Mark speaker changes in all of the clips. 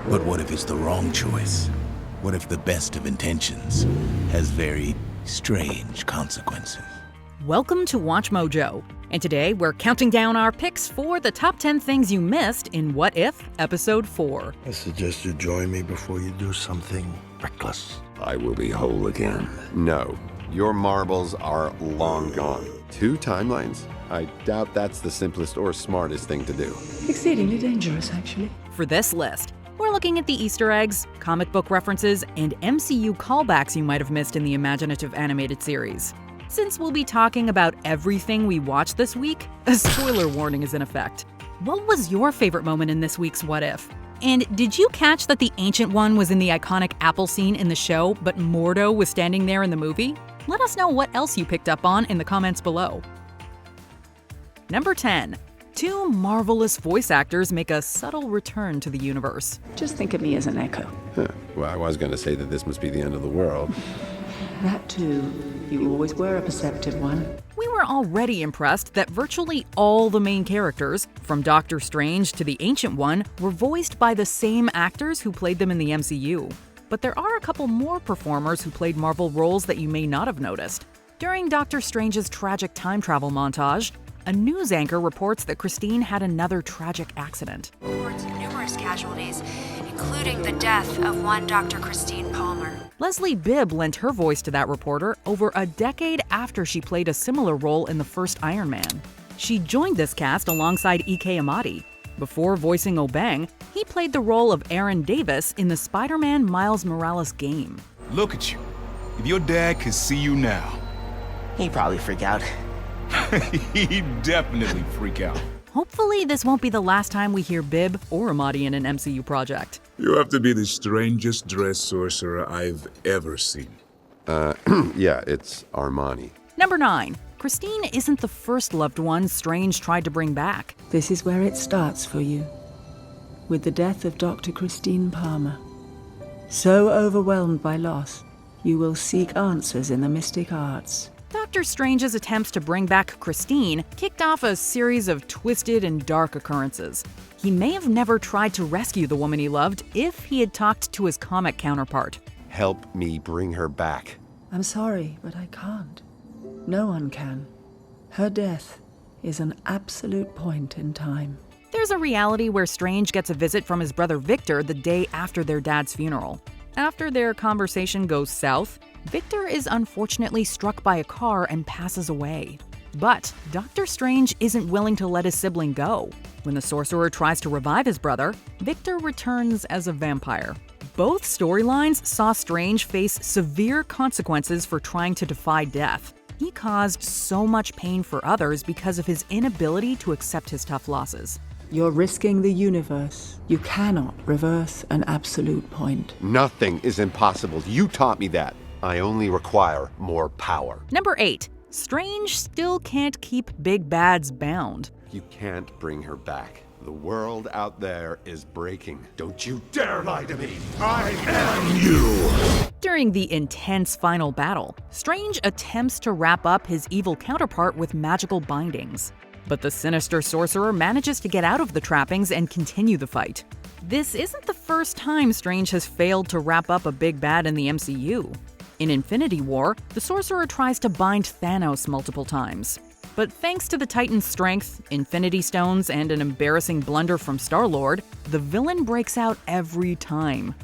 Speaker 1: But what if it's the wrong choice? What if the best of intentions has very strange consequences?
Speaker 2: Welcome to Watch Mojo, and today we're counting down our picks for the top 10 things you missed in What If, Episode 4.
Speaker 3: I suggest you join me before you do something reckless.
Speaker 4: I will be whole again. No, your marbles are long gone. 2 timelines? I doubt that's the simplest or smartest thing to do.
Speaker 5: Exceedingly dangerous, actually.
Speaker 2: For this list, we're looking at the Easter eggs, comic book references, and MCU callbacks you might have missed in the imaginative animated series. Since we'll be talking about everything we watched this week, a spoiler warning is in effect. What was your favorite moment in this week's What If? And did you catch that the Ancient One was in the iconic Apple scene in the show, but Mordo was standing there in the movie? Let us know what else you picked up on in the comments below. Number 10. 2 marvelous voice actors make a subtle return to the universe.
Speaker 5: Just think of me as an echo.
Speaker 4: Well, I was going to say that this must be the end of the world.
Speaker 5: That too. You always were a perceptive one.
Speaker 2: We were already impressed that virtually all the main characters, from Doctor Strange to the Ancient One, were voiced by the same actors who played them in the MCU. But there are a couple more performers who played Marvel roles that you may not have noticed. During Doctor Strange's tragic time travel montage, a news anchor reports that Christine had another tragic accident.
Speaker 6: Reports numerous casualties, including the death of one Dr. Christine Palmer.
Speaker 2: Leslie Bibb lent her voice to that reporter over a decade after she played a similar role in the first Iron Man. She joined this cast alongside Ike Amadi. Before voicing Obeng, he played the role of Aaron Davis in the Spider-Man Miles Morales game.
Speaker 7: Look at you. If your dad could see you now,
Speaker 8: He'd probably freak out.
Speaker 7: he'd definitely freak out.
Speaker 2: Hopefully, this won't be the last time we hear Bibb or Amadi in an MCU project.
Speaker 7: You have to be the strangest dressed sorcerer I've ever seen.
Speaker 4: Yeah, it's Armani.
Speaker 2: Number 9. Christine isn't the first loved one Strange tried to bring back.
Speaker 5: This is where it starts for you. With the death of Dr. Christine Palmer. So overwhelmed by loss, you will seek answers in the mystic arts.
Speaker 2: Doctor Strange's attempts to bring back Christine kicked off a series of twisted and dark occurrences. He may have never tried to rescue the woman he loved if he had talked to his comic counterpart.
Speaker 4: Help me bring her back.
Speaker 5: I'm sorry, but I can't. No one can. Her death is an absolute point in time.
Speaker 2: There's a reality where Strange gets a visit from his brother Victor the day after their dad's funeral. After their conversation goes south, Victor is unfortunately struck by a car and passes away. But Doctor Strange isn't willing to let his sibling go. When the sorcerer tries to revive his brother, Victor returns as a vampire. Both storylines saw Strange face severe consequences for trying to defy death. He caused so much pain for others because of his inability to accept his tough losses.
Speaker 5: You're risking the universe. You cannot reverse an absolute point.
Speaker 4: Nothing is impossible. You taught me that. I only require more power.
Speaker 2: Number 8. Strange still can't keep big bads bound.
Speaker 4: You can't bring her back. The world out there is breaking. Don't you dare lie to me. I am you.
Speaker 2: During the intense final battle, Strange attempts to wrap up his evil counterpart with magical bindings. But the sinister sorcerer manages to get out of the trappings and continue the fight. This isn't the first time Strange has failed to wrap up a big bad in the MCU. In Infinity War, the sorcerer tries to bind Thanos multiple times. But thanks to the Titan's strength, Infinity Stones, and an embarrassing blunder from Star-Lord, the villain breaks out every time.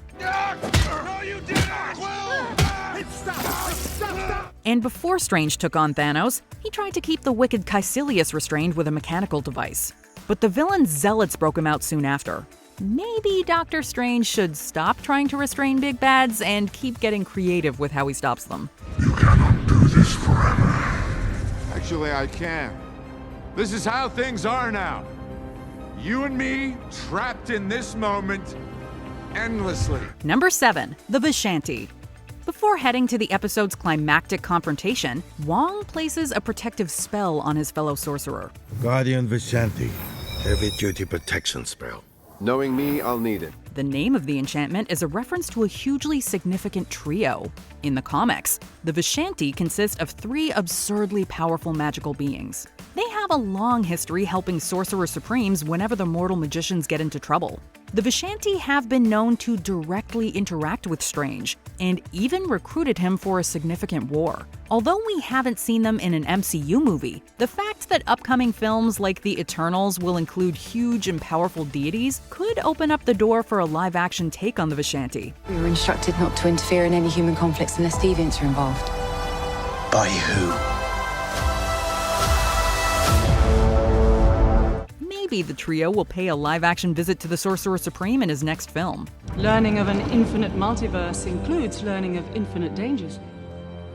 Speaker 2: And before Strange took on Thanos, he tried to keep the wicked Caecilius restrained with a mechanical device. But the villain's zealots broke him out soon after. Maybe Doctor Strange should stop trying to restrain big bads and keep getting creative with how he stops them.
Speaker 3: You cannot do this forever.
Speaker 9: Actually, I can. This is how things are now. You and me, trapped in this moment, endlessly.
Speaker 2: Number 7. The Vishanti. Before heading to the episode's climactic confrontation, Wong places a protective spell on his fellow sorcerer.
Speaker 3: Guardian Vishanti. Heavy-duty protection spell.
Speaker 4: Knowing me, I'll need it.
Speaker 2: The name of the enchantment is a reference to a hugely significant trio. In the comics, the Vishanti consist of 3 absurdly powerful magical beings. They have a long history helping Sorcerer Supremes whenever the mortal magicians get into trouble. The Vishanti have been known to directly interact with Strange, and even recruited him for a significant war. Although we haven't seen them in an MCU movie, the fact that upcoming films like The Eternals will include huge and powerful deities could open up the door for a live-action take on the Vishanti.
Speaker 10: We were instructed not to interfere in any human conflicts unless deviants are involved.
Speaker 1: By who?
Speaker 2: Maybe the trio will pay a live-action visit to the Sorcerer Supreme in his next film.
Speaker 5: Learning of an infinite multiverse includes learning of infinite dangers.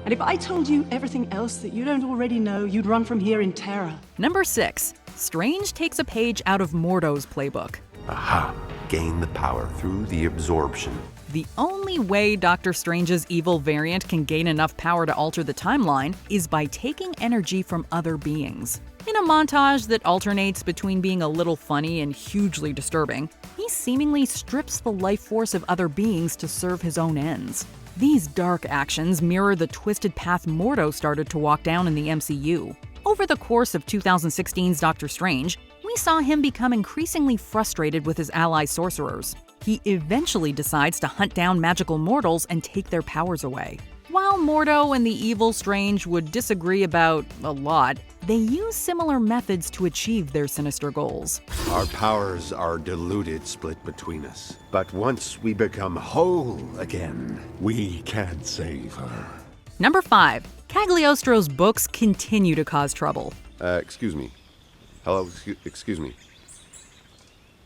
Speaker 5: And if I told you everything else that you don't already know, you'd run from here in terror.
Speaker 2: Number 6. Strange takes a page out of Mordo's playbook.
Speaker 4: Aha! Gain the power through the absorption.
Speaker 2: The only way Doctor Strange's evil variant can gain enough power to alter the timeline is by taking energy from other beings. In a montage that alternates between being a little funny and hugely disturbing, he seemingly strips the life force of other beings to serve his own ends. These dark actions mirror the twisted path Mordo started to walk down in the MCU. Over the course of 2016's Doctor Strange, we saw him become increasingly frustrated with his ally sorcerers. He eventually decides to hunt down magical mortals and take their powers away. While Mordo and the evil Strange would disagree about a lot, they use similar methods to achieve their sinister goals.
Speaker 4: Our powers are diluted, split between us. But once we become whole again, we can save her.
Speaker 2: Number 5. Cagliostro's books continue to cause trouble.
Speaker 4: Excuse me. Hello, excuse me.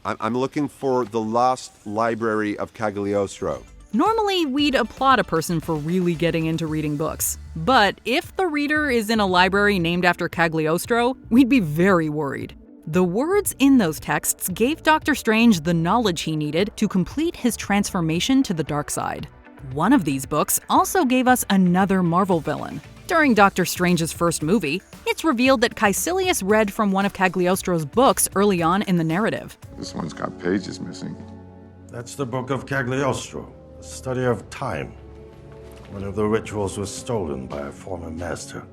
Speaker 4: I'm looking for the Lost Library of Cagliostro.
Speaker 2: Normally, we'd applaud a person for really getting into reading books. But if the reader is in a library named after Cagliostro, we'd be very worried. The words in those texts gave Doctor Strange the knowledge he needed to complete his transformation to the dark side. One of these books also gave us another Marvel villain. During Doctor Strange's first movie, it's revealed that Caecilius read from one of Cagliostro's books early on in the narrative.
Speaker 9: This one's got pages missing.
Speaker 3: That's the Book of Cagliostro, a study of time. One of the rituals was stolen by a former master.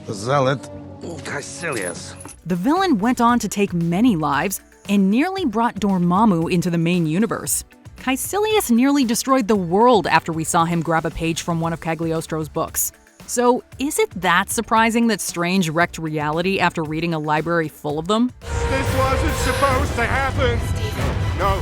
Speaker 3: The zealot, Caecilius.
Speaker 2: The villain went on to take many lives and nearly brought Dormammu into the main universe. Caecilius nearly destroyed the world after we saw him grab a page from one of Cagliostro's books. So, is it that surprising that Strange wrecked reality after reading a library full of them?
Speaker 9: This wasn't supposed to happen!
Speaker 6: Stephen.
Speaker 9: No.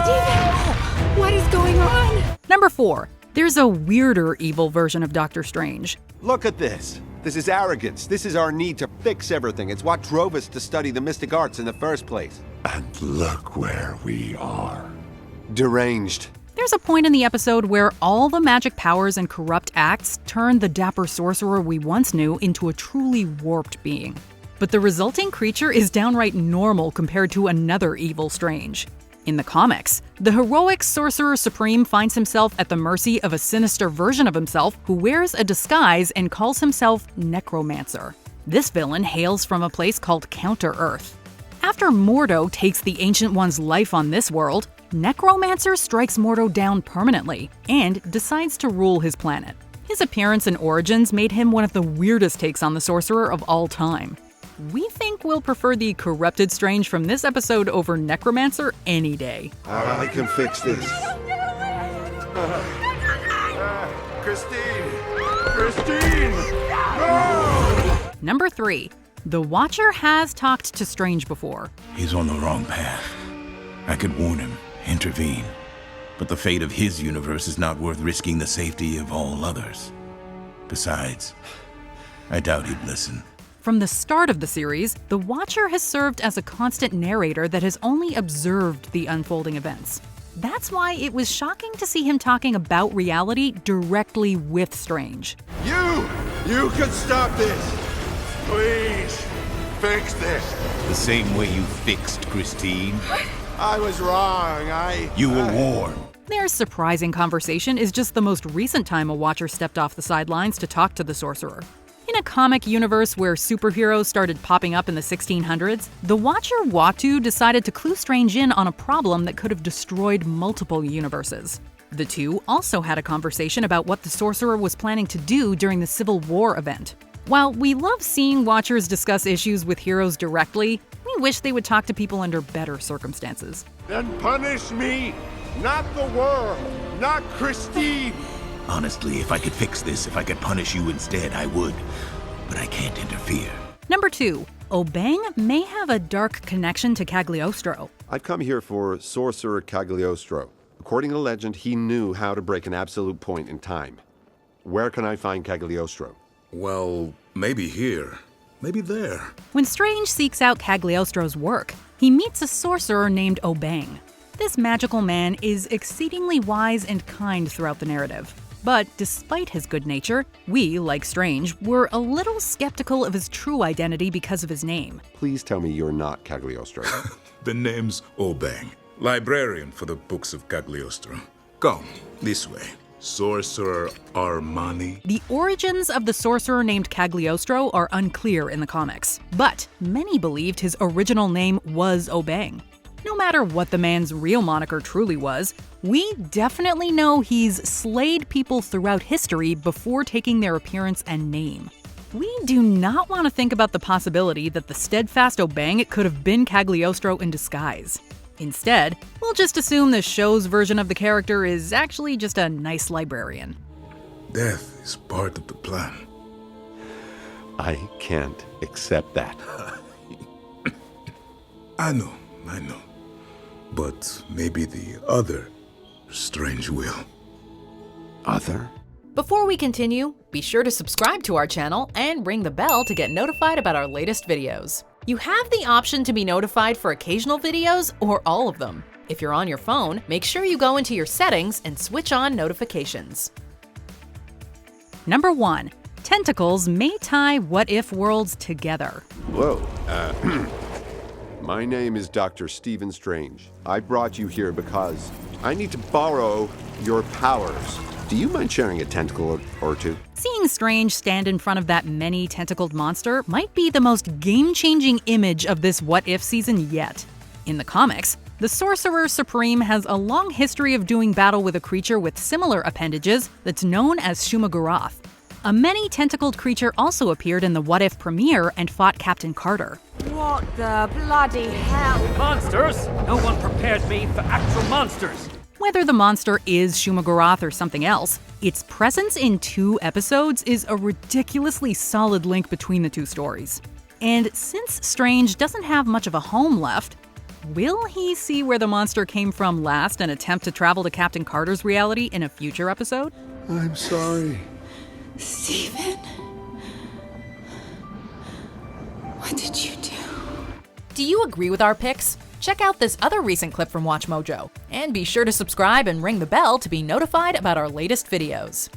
Speaker 6: Stephen! What is going on?
Speaker 2: Number 4. There's a weirder evil version of Doctor Strange.
Speaker 4: Look at this. This is arrogance. This is our need to fix everything. It's what drove us to study the mystic arts in the first place.
Speaker 1: And look where we are.
Speaker 4: Deranged.
Speaker 2: There's a point in the episode where all the magic powers and corrupt acts turn the dapper sorcerer we once knew into a truly warped being. But the resulting creature is downright normal compared to another evil Strange. In the comics, the heroic Sorcerer Supreme finds himself at the mercy of a sinister version of himself who wears a disguise and calls himself Necromancer. This villain hails from a place called Counter-Earth. After Mordo takes the Ancient One's life on this world, Necromancer strikes Mordo down permanently and decides to rule his planet. His appearance and origins made him one of the weirdest takes on the sorcerer of all time. We think we'll prefer the corrupted Strange from this episode over Necromancer any day.
Speaker 4: I can fix this.
Speaker 9: Christine! No!
Speaker 2: Number 3. The Watcher has talked to Strange before.
Speaker 1: He's on the wrong path. I could warn him, intervene. But the fate of his universe is not worth risking the safety of all others. Besides, I doubt he'd listen.
Speaker 2: From the start of the series, the Watcher has served as a constant narrator that has only observed the unfolding events. That's why it was shocking to see him talking about reality directly with Strange.
Speaker 9: You can stop this! Please, fix this!
Speaker 1: The same way you fixed Christine.
Speaker 9: I was wrong,
Speaker 1: You were warned.
Speaker 2: Their surprising conversation is just the most recent time a Watcher stepped off the sidelines to talk to the Sorcerer. In a comic universe where superheroes started popping up in the 1600s, the Watcher Uatu decided to clue Strange in on a problem that could have destroyed multiple universes. The two also had a conversation about what the Sorcerer was planning to do during the Civil War event. While we love seeing watchers discuss issues with heroes directly, we wish they would talk to people under better circumstances.
Speaker 9: Then punish me, not the world, not Christine.
Speaker 1: Honestly, if I could fix this, if I could punish you instead, I would. But I can't interfere.
Speaker 2: Number 2. Obeng may have a dark connection to Cagliostro.
Speaker 4: I've come here for Sorcerer Cagliostro. According to legend, he knew how to break an absolute point in time. Where can I find Cagliostro?
Speaker 7: Well, maybe here, maybe there.
Speaker 2: When Strange seeks out Cagliostro's work, he meets a sorcerer named Obeng. This magical man is exceedingly wise and kind throughout the narrative. But despite his good nature, we, like Strange, were a little skeptical of his true identity because of his name.
Speaker 4: Please tell me you're not Cagliostro.
Speaker 7: The name's Obeng, librarian for the books of Cagliostro. Come, this way. Sorcerer Armani.
Speaker 2: The origins of the sorcerer named Cagliostro are unclear in the comics, but many believed his original name was Obeng. No matter what the man's real moniker truly was, we definitely know he's slayed people throughout history before taking their appearance and name. We do not want to think about the possibility that the steadfast Obeng could have been Cagliostro in disguise. Instead, we'll just assume the show's version of the character is actually just a nice librarian.
Speaker 7: Death is part of the plan.
Speaker 4: I can't accept that.
Speaker 7: I know. But maybe the other Strange will.
Speaker 4: Other?
Speaker 2: Before we continue, be sure to subscribe to our channel and ring the bell to get notified about our latest videos. You have the option to be notified for occasional videos or all of them. If you're on your phone, make sure you go into your settings and switch on notifications. Number 1. Tentacles may tie what-if worlds together.
Speaker 4: Whoa. My name is Dr. Stephen Strange. I brought you here because I need to borrow your powers. Do you mind sharing a tentacle or two?
Speaker 2: Seeing Strange stand in front of that many-tentacled monster might be the most game-changing image of this What If season yet. In the comics, the Sorcerer Supreme has a long history of doing battle with a creature with similar appendages that's known as Shumagorath. A many-tentacled creature also appeared in the What If premiere and fought Captain Carter.
Speaker 11: What the bloody hell?
Speaker 12: Monsters? No one prepared me for actual monsters.
Speaker 2: Whether the monster is Shumagorath or something else, its presence in 2 episodes is a ridiculously solid link between the 2 stories. And since Strange doesn't have much of a home left, will he see where the monster came from last and attempt to travel to Captain Carter's reality in a future episode?
Speaker 9: I'm sorry.
Speaker 5: Stephen? What did you do?
Speaker 2: Do you agree with our picks? Check out this other recent clip from WatchMojo, and be sure to subscribe and ring the bell to be notified about our latest videos.